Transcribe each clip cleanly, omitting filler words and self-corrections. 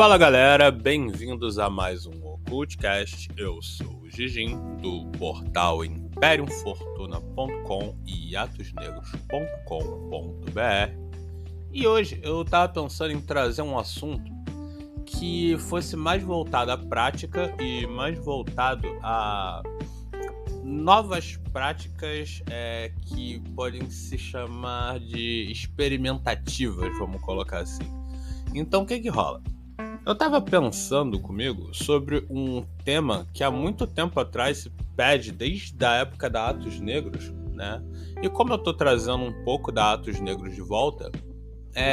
Fala galera, bem-vindos a mais um Occultcast. Eu sou o Gigim, do portal imperiumfortuna.com e atosnegros.com.br. E hoje eu tava pensando em trazer um assunto que fosse mais voltado à prática e mais voltado a novas práticas que podem se chamar de experimentativas, vamos colocar assim. Então o que rola? Eu tava pensando comigo sobre um tema que há muito tempo atrás se pede desde a época da Atos Negros, né? E como eu tô trazendo um pouco da Atos Negros de volta,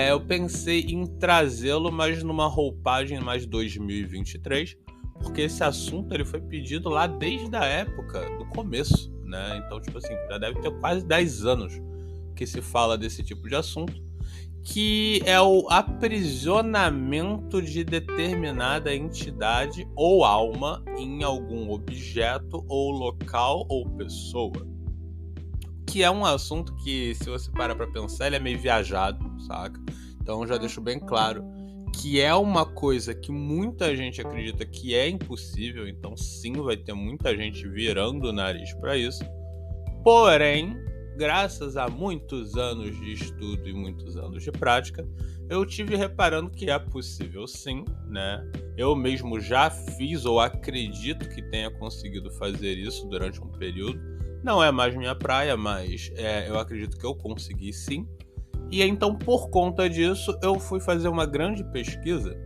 eu pensei em trazê-lo, mas numa roupagem mais 2023, porque esse assunto ele foi pedido lá desde a época do começo, né? Então, tipo assim, já deve ter quase 10 anos que se fala desse tipo de assunto, que é o aprisionamento de determinada entidade ou alma em algum objeto ou local ou pessoa. Que é um assunto que, se você parar pra pensar, ele é meio viajado, saca? Então já deixo bem claro que é uma coisa que muita gente acredita que é impossível, então sim, vai ter muita gente virando o nariz pra isso. Porém, graças a muitos anos de estudo e muitos anos de prática, eu tive reparando que é possível sim, né? Eu mesmo já fiz ou acredito que tenha conseguido fazer isso durante um período. Não é mais minha praia, mas eu acredito que eu consegui sim. E então, por conta disso, eu fui fazer uma grande pesquisa,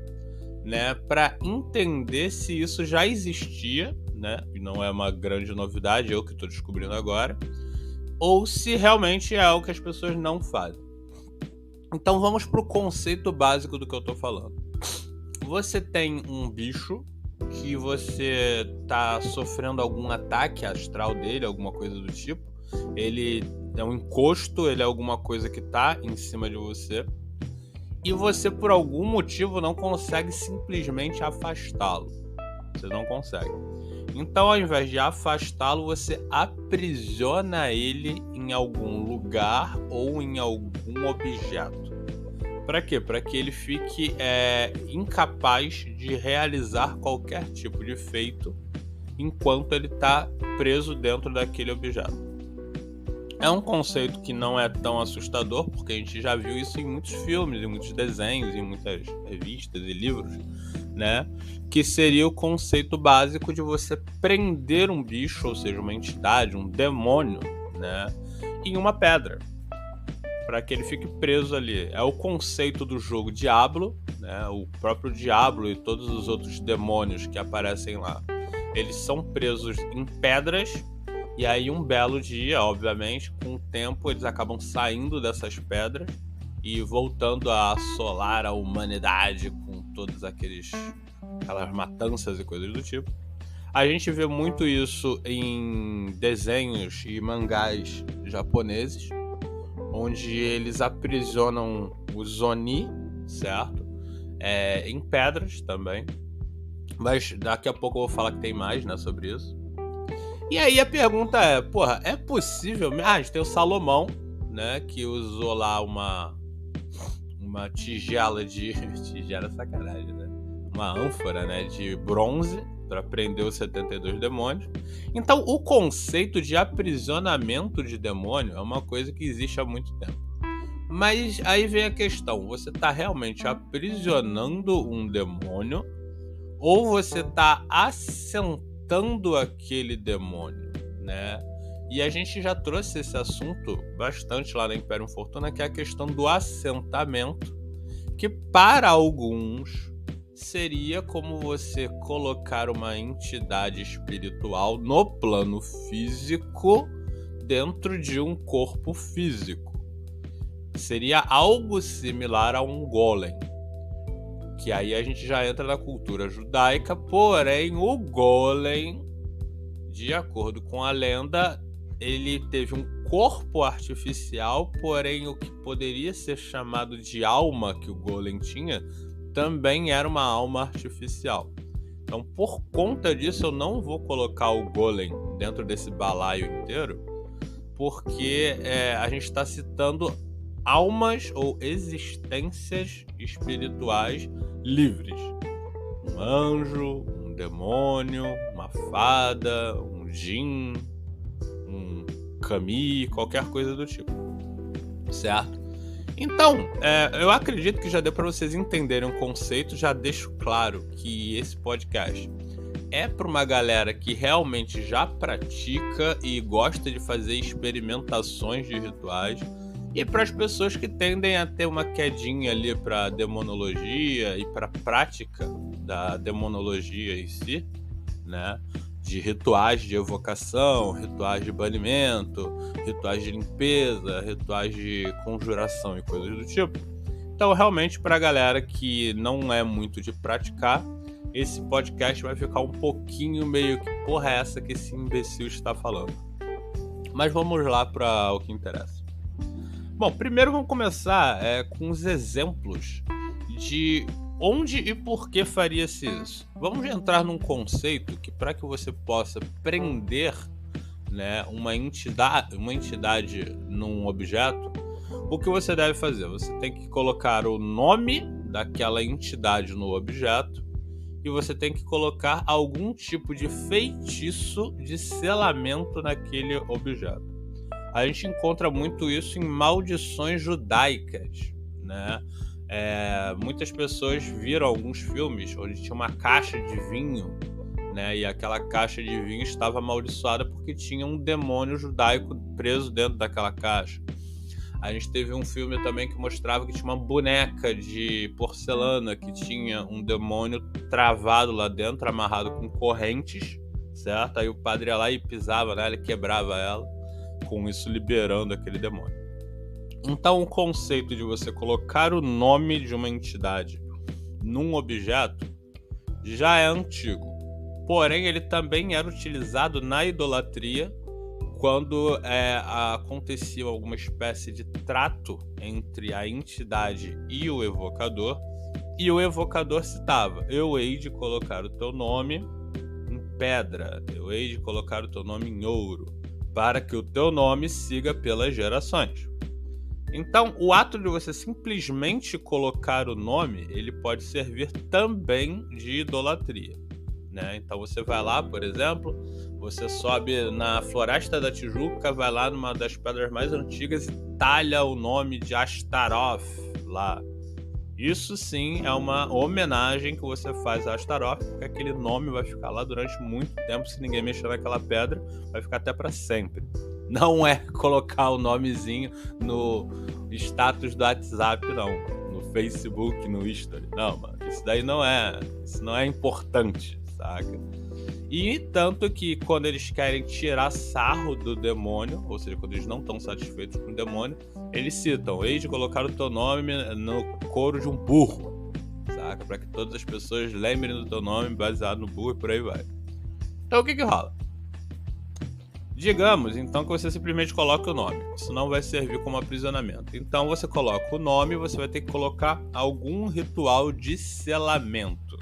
né, para entender se isso já existia, né? E não é uma grande novidade, eu que estou descobrindo agora, ou se realmente é algo que as pessoas não fazem. Então vamos pro conceito básico do que eu tô falando. Você tem um bicho que você tá sofrendo algum ataque astral dele, alguma coisa do tipo. Ele é um encosto, ele é alguma coisa que tá em cima de você. E você, por algum motivo, não consegue simplesmente afastá-lo. Você não consegue. Então, ao invés de afastá-lo, você aprisiona ele em algum lugar ou em algum objeto. Para quê? Para que ele fique incapaz de realizar qualquer tipo de feito enquanto ele está preso dentro daquele objeto. É um conceito que não é tão assustador, porque a gente já viu isso em muitos filmes, em muitos desenhos, em muitas revistas e livros, né? Que seria o conceito básico de você prender um bicho, ou seja, uma entidade, um demônio, né, em uma pedra, para que ele fique preso ali. É o conceito do jogo Diablo, né? O próprio Diablo e todos os outros demônios que aparecem lá, eles são presos em pedras. E aí um belo dia, obviamente, com o tempo eles acabam saindo dessas pedras e voltando a assolar a humanidade com todas aquelas matanças e coisas do tipo. A gente vê muito isso em desenhos e mangás japoneses, onde eles aprisionam os Oni, certo? Em pedras também. Mas daqui a pouco eu vou falar que tem mais, né, sobre isso. E aí a pergunta é, é possível? A gente tem o Salomão, né, que usou lá uma tigela de... tigela é sacanagem, né? Uma ânfora, né, de bronze para prender os 72 demônios. Então o conceito de aprisionamento de demônio é uma coisa que existe há muito tempo. Mas aí vem a questão, você está realmente aprisionando um demônio ou você está assentando aquele demônio, né? E a gente já trouxe esse assunto bastante lá na Imperium Fortuna, que é a questão do assentamento, que para alguns seria como você colocar uma entidade espiritual no plano físico dentro de um corpo físico. Seria algo similar a um golem, que aí a gente já entra na cultura judaica, porém o golem, de acordo com a lenda, ele teve um corpo artificial, porém o que poderia ser chamado de alma que o golem tinha, também era uma alma artificial. Então, por conta disso, eu não vou colocar o golem dentro desse balaio inteiro, porque a gente está citando almas ou existências espirituais livres. um anjo, um demônio, uma fada, um djinn, um kami, qualquer coisa do tipo, certo? Então, eu acredito que já deu para vocês entenderem o conceito. Já deixo claro que esse podcast é para uma galera que realmente já pratica e gosta de fazer experimentações de rituais, e para as pessoas que tendem a ter uma quedinha ali para demonologia e para a prática da demonologia em si, né? De rituais de evocação, rituais de banimento, rituais de limpeza, rituais de conjuração e coisas do tipo. Então, realmente, para a galera que não é muito de praticar, esse podcast vai ficar um pouquinho meio que porra é essa que esse imbecil está falando. Mas vamos lá para o que interessa. Bom, primeiro vamos começar com os exemplos de onde e por que faria-se isso. Vamos entrar num conceito que, para que você possa prender, né, uma entidade num objeto, o que você deve fazer? Você tem que colocar o nome daquela entidade no objeto e você tem que colocar algum tipo de feitiço de selamento naquele objeto. A gente encontra muito isso em maldições judaicas, né? Muitas pessoas viram alguns filmes onde tinha uma caixa de vinho, né? E aquela caixa de vinho estava amaldiçoada porque tinha um demônio judaico preso dentro daquela caixa. A gente teve um filme também que mostrava que tinha uma boneca de porcelana que tinha um demônio travado lá dentro, amarrado com correntes, certo? Aí o padre ia lá e pisava nela e quebrava ela, com isso liberando aquele demônio. Então, o conceito de você colocar o nome de uma entidade num objeto já é antigo. Porém, ele também era utilizado na idolatria quando acontecia alguma espécie de trato entre a entidade e o evocador. E o evocador citava: eu hei de colocar o teu nome em pedra, eu hei de colocar o teu nome em ouro, para que o teu nome siga pelas gerações. Então, o ato de você simplesmente colocar o nome, ele pode servir também de idolatria, né? Então você vai lá, por exemplo, você sobe na Floresta da Tijuca, vai lá numa das pedras mais antigas e talha o nome de Astaroth lá. Isso sim é uma homenagem que você faz a Astaroth, porque aquele nome vai ficar lá durante muito tempo. Se ninguém mexer naquela pedra, vai ficar até para sempre. Não é colocar o nomezinho no status do WhatsApp, não. No Facebook, no History. Não, mano. Isso não é importante, saca? E tanto que quando eles querem tirar sarro do demônio, ou seja, quando eles não estão satisfeitos com o demônio, eles citam: hei de colocar o teu nome no couro de um burro, saca? Para que todas as pessoas lembrem do teu nome baseado no burro e por aí vai. Então o que rola? Digamos, então, que você simplesmente coloca o nome. Isso não vai servir como aprisionamento. Então, você coloca o nome e você vai ter que colocar algum ritual de selamento.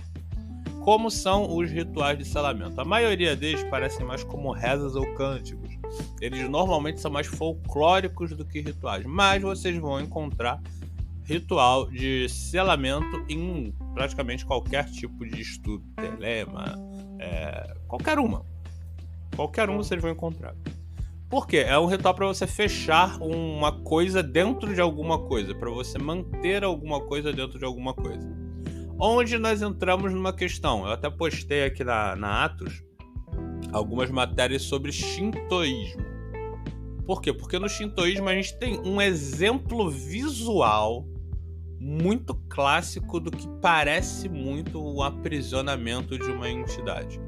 Como são os rituais de selamento? A maioria deles parecem mais como rezas ou cânticos. Eles normalmente são mais folclóricos do que rituais. Mas vocês vão encontrar ritual de selamento em praticamente qualquer tipo de estudo. Telema, qualquer uma. Qualquer um vocês vão encontrar. Por quê? É um ritual para você fechar uma coisa dentro de alguma coisa, para você manter alguma coisa dentro de alguma coisa. Onde nós entramos numa questão, eu até postei aqui na Atos algumas matérias sobre shintoísmo. Por quê? Porque no shintoísmo a gente tem um exemplo visual muito clássico do que parece muito o aprisionamento de uma entidade.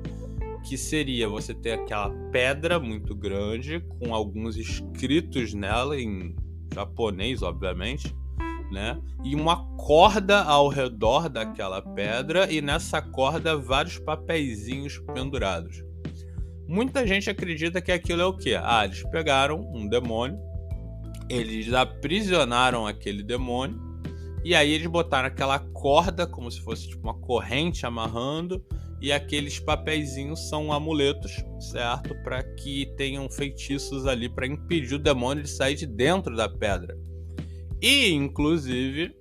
Que seria você ter aquela pedra muito grande com alguns escritos nela em japonês, obviamente, né? E uma corda ao redor daquela pedra e nessa corda vários papeizinhos pendurados. Muita gente acredita que aquilo é o quê? Eles pegaram um demônio, eles aprisionaram aquele demônio e aí eles botaram aquela corda como se fosse tipo uma corrente amarrando. E aqueles papeizinhos são amuletos, certo? Para que tenham feitiços ali para impedir o demônio de sair de dentro da pedra. E, inclusive,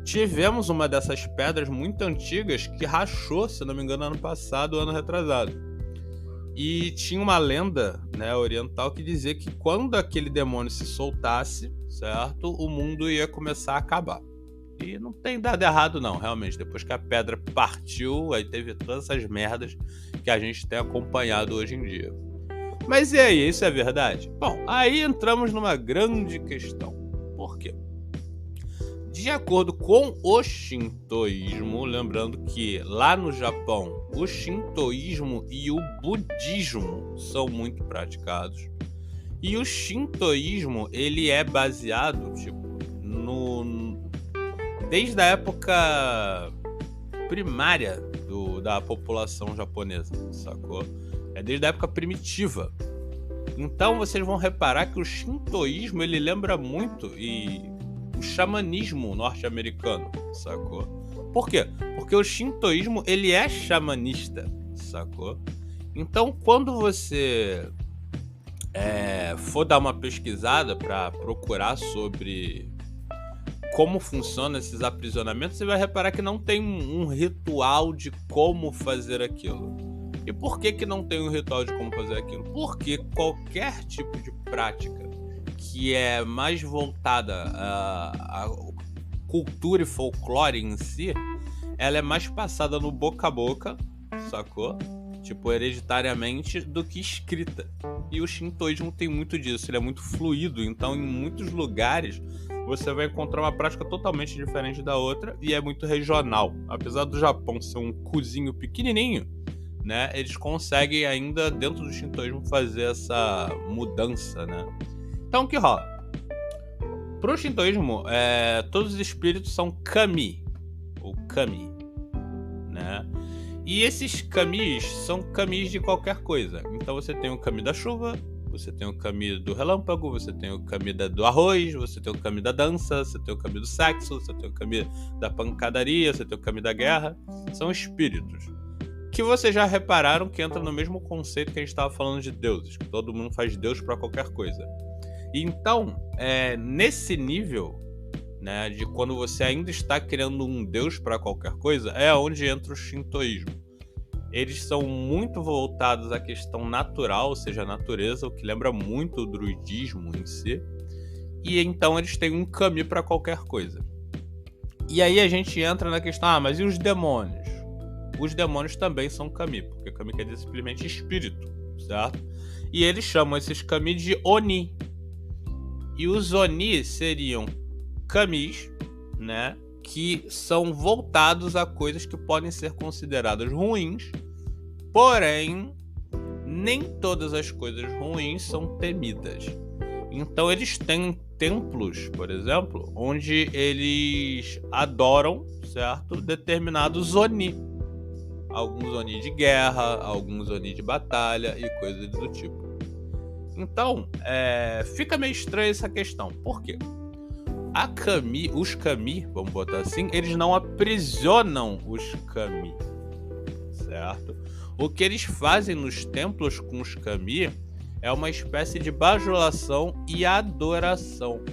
tivemos uma dessas pedras muito antigas que rachou, se não me engano, ano passado ou ano retrasado. E tinha uma lenda, né, oriental que dizia que quando aquele demônio se soltasse, certo, o mundo ia começar a acabar. E não tem dado errado não, realmente. Depois que a pedra partiu, aí teve todas essas merdas que a gente tem acompanhado hoje em dia. Mas e aí, isso é verdade? Bom, aí entramos numa grande questão. Por quê? De acordo com o shintoísmo, lembrando que lá no Japão o shintoísmo e o budismo são muito praticados. E o shintoísmo, ele é baseado, desde a época primária da população japonesa, sacou? É desde a época primitiva. Então vocês vão reparar que o shintoísmo, ele lembra muito o xamanismo norte-americano, sacou? Por quê? Porque o shintoísmo, ele é xamanista, sacou? Então, quando você for dar uma pesquisada para procurar sobre como funcionam esses aprisionamentos, você vai reparar que não tem um ritual de como fazer aquilo. E por que não tem um ritual de como fazer aquilo? Porque qualquer tipo de prática que é mais voltada à cultura e folclore em si, ela é mais passada no boca a boca, sacou? Tipo, hereditariamente, do que escrita. E o shintoísmo tem muito disso, ele é muito fluido, então em muitos lugares você vai encontrar uma prática totalmente diferente da outra e é muito regional. Apesar do Japão ser um cozinho pequenininho, né, eles conseguem ainda, dentro do shintoísmo, fazer essa mudança, né? Então, o que rola? Pro shintoísmo, todos os espíritos são kami, ou kami, né? E esses kamis são kamis de qualquer coisa. Então você tem o kami da chuva, você tem o kami do relâmpago, você tem o kami do arroz, você tem o kami da dança, você tem o kami do sexo, você tem o kami da pancadaria, você tem o kami da guerra. São espíritos que vocês já repararam que entra no mesmo conceito que a gente estava falando de deuses, que todo mundo faz deus para qualquer coisa. Então, nesse nível, né, de quando você ainda está criando um deus para qualquer coisa, é onde entra o shintoísmo. Eles são muito voltados à questão natural, ou seja, a natureza, o que lembra muito o druidismo em si. E então eles têm um kami para qualquer coisa. E aí a gente entra na questão, mas e os demônios? Os demônios também são kami, porque kami quer dizer simplesmente espírito, certo? E eles chamam esses kami de oni. E os oni seriam kamis, né, que são voltados a coisas que podem ser consideradas ruins, porém, nem todas as coisas ruins são temidas. Então eles têm templos, por exemplo, onde eles adoram, certo, determinados oni. Alguns oni de guerra, alguns oni de batalha e coisas do tipo. Então, fica meio estranha essa questão. Por quê? Os kami, vamos botar assim, eles não aprisionam os kami, certo? O que eles fazem nos templos com os kami é uma espécie de bajulação e adoração.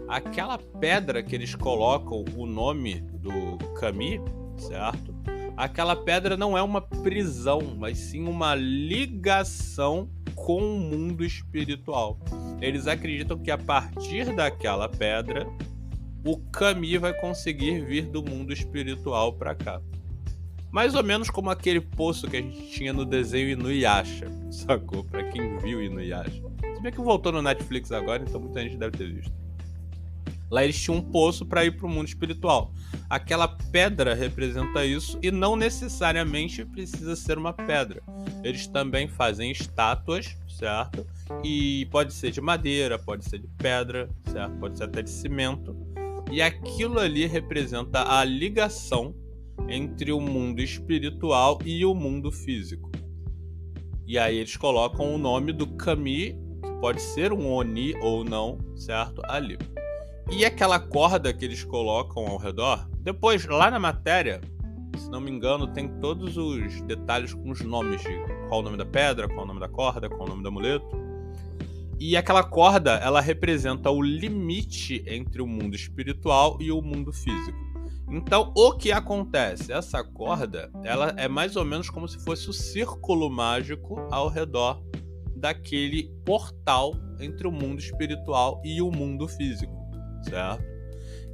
Aquela pedra que eles colocam o nome do kami, certo? Aquela pedra não é uma prisão, mas sim uma ligação com o mundo espiritual. Eles acreditam que a partir daquela pedra, o kami vai conseguir vir do mundo espiritual para cá. Mais ou menos como aquele poço que a gente tinha no desenho Inuyasha, sacou? Pra quem viu Inuyasha. Se bem que voltou no Netflix agora, então muita gente deve ter visto. Lá eles tinham um poço para ir pro mundo espiritual. Aquela pedra representa isso e não necessariamente precisa ser uma pedra. Eles também fazem estátuas, certo? E pode ser de madeira, pode ser de pedra, certo? Pode ser até de cimento. E aquilo ali representa a ligação entre o mundo espiritual e o mundo físico. E aí eles colocam o nome do kami, que pode ser um oni ou não, certo? Ali. E aquela corda que eles colocam ao redor, depois lá na matéria, se não me engano, tem todos os detalhes com os nomes de qual o nome da pedra, qual o nome da corda, qual o nome do amuleto. E aquela corda, ela representa o limite entre o mundo espiritual e o mundo físico. Então, o que acontece? Essa corda, ela é mais ou menos como se fosse o círculo mágico ao redor daquele portal entre o mundo espiritual e o mundo físico, certo?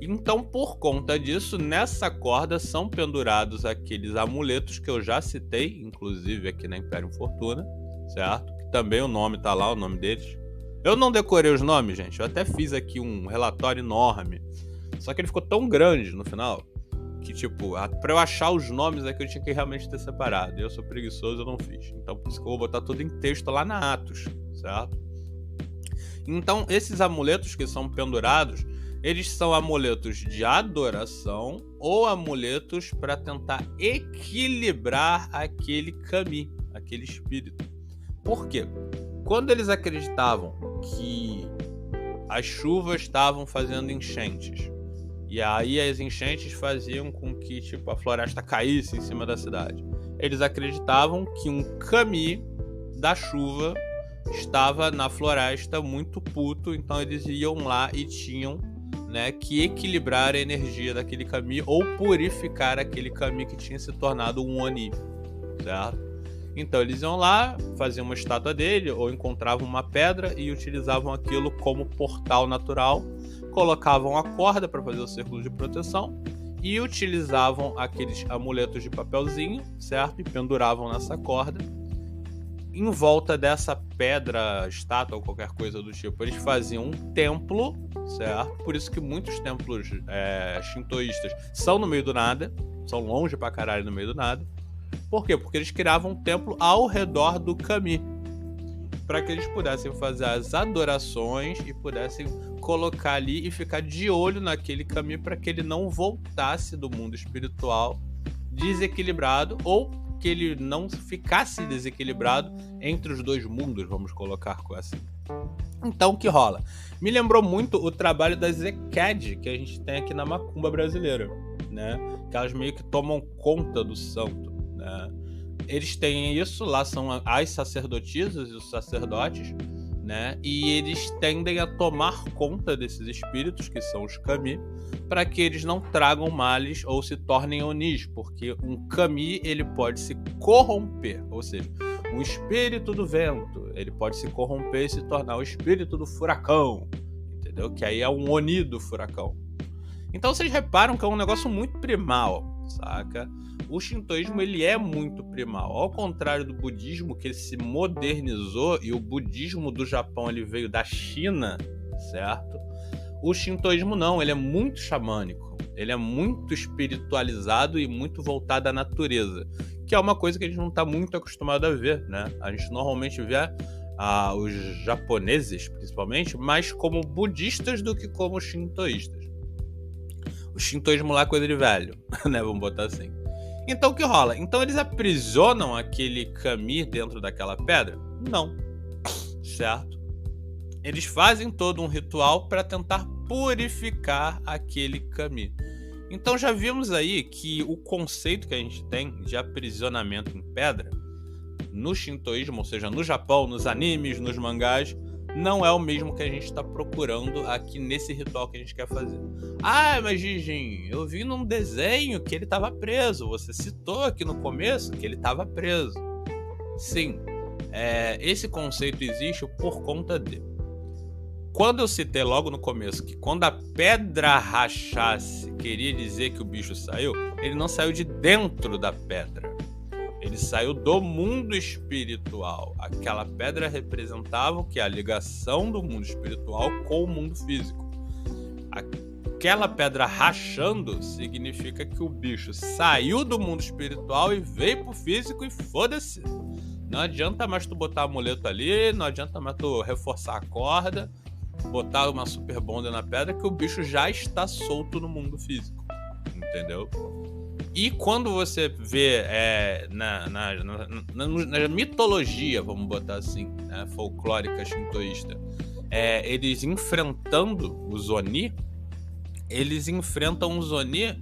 Então, por conta disso, nessa corda são pendurados aqueles amuletos que eu já citei, inclusive aqui na Imperium Fortuna, certo? Que também o nome tá lá, o nome deles. Eu não decorei os nomes, gente. Eu até fiz aqui um relatório enorme. Só que ele ficou tão grande no final que, tipo, pra eu achar os nomes é que eu tinha que realmente ter separado. E eu sou preguiçoso, eu não fiz. Então, por isso que eu vou botar tudo em texto lá na Atos, certo? Então, esses amuletos que são pendurados, eles são amuletos de adoração ou amuletos para tentar equilibrar aquele kami, aquele espírito. Por quê? Quando eles acreditavam que as chuvas estavam fazendo enchentes, e aí as enchentes faziam com que, tipo, a floresta caísse em cima da cidade, eles acreditavam que um kami da chuva estava na floresta muito puto, então eles iam lá e tinham, né, que equilibrar a energia daquele kami ou purificar aquele kami que tinha se tornado um Oni, certo? Então eles iam lá, faziam uma estátua dele ou encontravam uma pedra e utilizavam aquilo como portal natural, colocavam a corda para fazer o círculo de proteção e utilizavam aqueles amuletos de papelzinho, certo? E penduravam nessa corda. Em volta dessa pedra, estátua ou qualquer coisa do tipo, eles faziam um templo, certo? Por isso que muitos templos shintoístas são no meio do nada, são longe pra caralho no meio do nada. Por quê? Porque eles criavam um templo ao redor do kami, para que eles pudessem fazer as adorações e pudessem colocar ali e ficar de olho naquele kami para que ele não voltasse do mundo espiritual desequilibrado ou que ele não ficasse desequilibrado entre os dois mundos, vamos colocar assim. Então, o que rola? Me lembrou muito o trabalho das Ekad que a gente tem aqui na macumba brasileira, né? Que elas meio que tomam conta do santo, né? Eles têm isso, lá são as sacerdotisas e os sacerdotes, né? E eles tendem a tomar conta desses espíritos, que são os kami, para que eles não tragam males ou se tornem onis, porque um kami ele pode se corromper, ou seja, um espírito do vento, ele pode se corromper e se tornar o espírito do furacão, entendeu? Que aí é um oni do furacão. Então vocês reparam que é um negócio muito primal, saca? O shintoísmo ele é muito primal, ao contrário do budismo, que ele se modernizou, e o budismo do Japão ele veio da China, certo? O shintoísmo não, ele é muito xamânico, ele é muito espiritualizado e muito voltado à natureza, que é uma coisa que a gente não está muito acostumado a ver, né? A gente normalmente vê os japoneses, principalmente, mais como budistas do que como shintoístas. O shintoísmo lá é coisa de velho, né? Vamos botar assim. Então o que rola? Então eles aprisionam aquele kami dentro daquela pedra? Não. Certo? Eles fazem todo um ritual para tentar purificar aquele kami. Então já vimos aí que o conceito que a gente tem de aprisionamento em pedra no shintoísmo, ou seja, no Japão, nos animes, nos mangás, não é o mesmo que a gente está procurando aqui nesse ritual que a gente quer fazer. Ah, mas Gigin, eu vi num desenho que ele estava preso. Você citou aqui no começo que ele estava preso. Sim, esse conceito existe por conta de... Quando eu citei logo no começo que quando a pedra rachasse queria dizer que o bicho saiu, ele não saiu de dentro da pedra. Ele saiu do mundo espiritual. Aquela pedra representava o que? A ligação do mundo espiritual com o mundo físico. Aquela pedra rachando significa que o bicho saiu do mundo espiritual e veio pro físico e foda-se. Não adianta mais tu botar amuleto ali, não adianta mais tu reforçar a corda, botar uma super bonda na pedra, que o bicho já está solto no mundo físico. Entendeu? E quando você vê na mitologia, vamos botar assim, né, folclórica shintoísta, eles enfrentando os Oni, eles enfrentam os Oni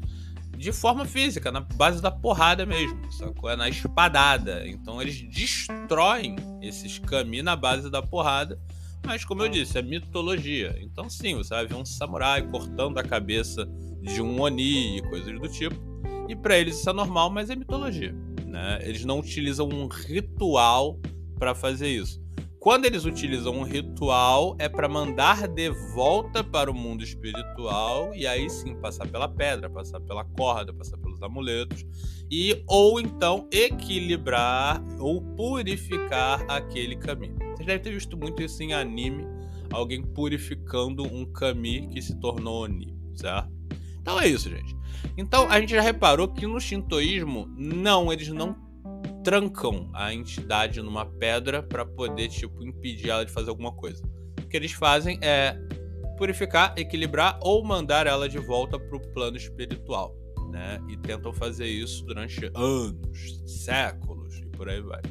de forma física, na base da porrada mesmo, sacou? Na espadada. Então eles destroem esses kami na base da porrada, mas como eu disse, é mitologia. Então sim, você vai ver um samurai cortando a cabeça de um Oni e coisas do tipo. E para eles isso é normal, mas é mitologia, né? Eles não utilizam um ritual para fazer isso. Quando eles utilizam um ritual, é para mandar de volta para o mundo espiritual e aí sim passar pela pedra, passar pela corda, passar pelos amuletos e ou então equilibrar ou purificar aquele kami. Vocês devem ter visto muito isso em anime, alguém purificando um kami que se tornou Oni, certo? Então é isso, gente. Então a gente já reparou que no shintoísmo, eles não trancam a entidade numa pedra para poder, impedir ela de fazer alguma coisa. O que eles fazem é purificar, equilibrar ou mandar ela de volta para o plano espiritual, né? E tentam fazer isso durante anos, séculos e por aí vai.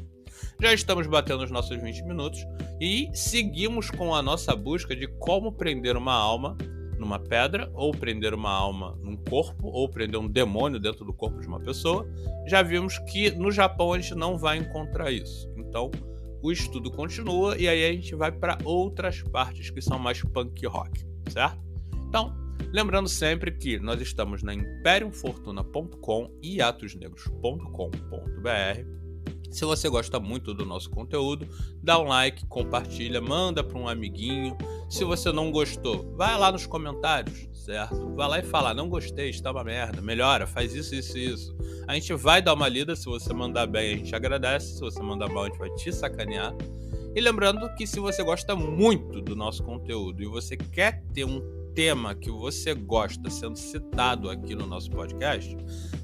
Já estamos batendo os nossos 20 minutos e seguimos com a nossa busca de como prender uma alma numa pedra, ou prender uma alma num corpo, ou prender um demônio dentro do corpo de uma pessoa. Já vimos que no Japão a gente não vai encontrar isso. Então, o estudo continua e aí a gente vai para outras partes que são mais punk rock, certo? Então, lembrando sempre que nós estamos na imperiumfortuna.com e atosnegros.com.br. Se você gosta muito do nosso conteúdo, dá um like, compartilha, manda para um amiguinho. Se você não gostou, vai lá nos comentários, certo? Vai lá e fala, não gostei, está uma merda, melhora, faz isso, isso e isso. A gente vai dar uma lida, se você mandar bem a gente agradece, se você mandar mal a gente vai te sacanear. E lembrando que se você gosta muito do nosso conteúdo e você quer ter um tema que você gosta sendo citado aqui no nosso podcast,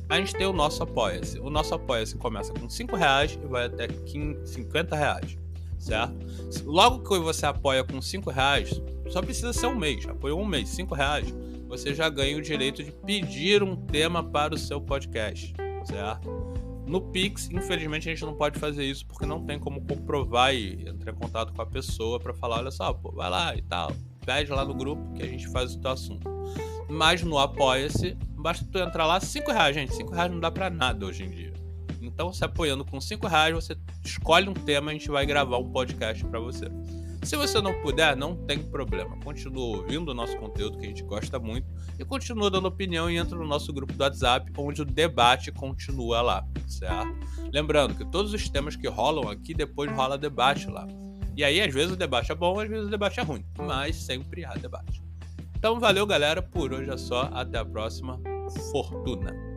a gente tem o nosso Apoia-se. O nosso Apoia-se começa com R$5 e vai até R$50, certo? Logo que você apoia com R$5, só precisa ser um mês. Apoiou um mês, R$5, você já ganha o direito de pedir um tema para o seu podcast, certo? No Pix, infelizmente, a gente não pode fazer isso porque não tem como comprovar e entrar em contato com a pessoa para falar, olha só, pô, vai lá e tal. Pede lá no grupo que a gente faz o teu assunto. Mas no Apoia-se, basta tu entrar lá, R$5, gente. R$5 não dá pra nada hoje em dia. Então, se apoiando com R$5, você escolhe um tema e a gente vai gravar um podcast pra você. Se você não puder, não tem problema. Continua ouvindo o nosso conteúdo, que a gente gosta muito, e continua dando opinião e entra no nosso grupo do WhatsApp, onde o debate continua lá, certo? Lembrando que todos os temas que rolam aqui, depois rola debate lá. E aí, às vezes o debate é bom, às vezes o debate é ruim, mas sempre há debate. Então, valeu, galera, por hoje é só. Até a próxima. Fortuna!